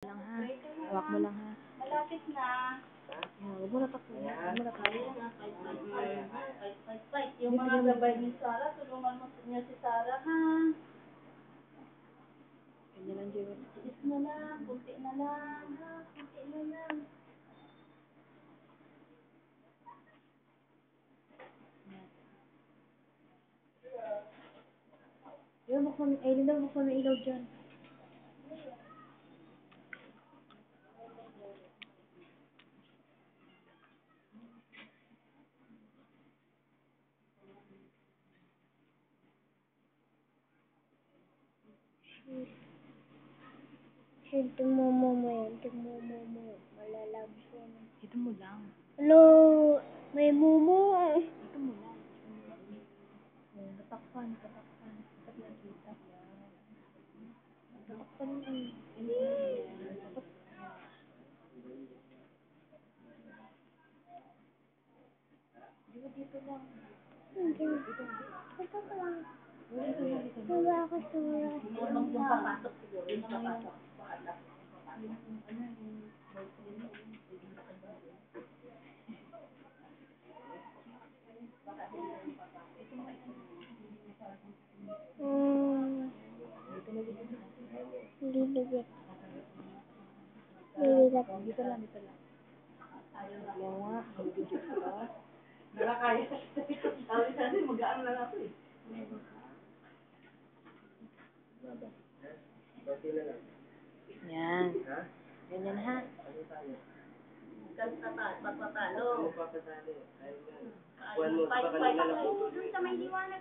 Lang ha. Hawak mo lang ha. Malapit na. Huwag mo na takbo. Huwag mo na takbo. Fight. Yung mga gabay ni Sarah, tulungan mo niya si Sarah, ha? Ganyan lang, Jewel. Bilis na lang, kunti na lang, ha? Kunti na lang. Linda, buksan mo ilaw dyan. Tumumo mo yan, tumumo mo. Malalabs yan. Ito mo lang. Hello, may mumu. Ito mo lang. Tatakpan. Dapat nakita. Tatakpan mo. Dito lang. Hindi. Ito ko lang. Wala Wala ako surat. Yung papasok siguro, yung papasok. Liligit. Dito lang. Ayaw nga. Dito ka. Nakakaya. Sabi magaan lang ako eh. Yan. Ganyan ha. Pagpapalo. Fight ako dun sa may liwanag.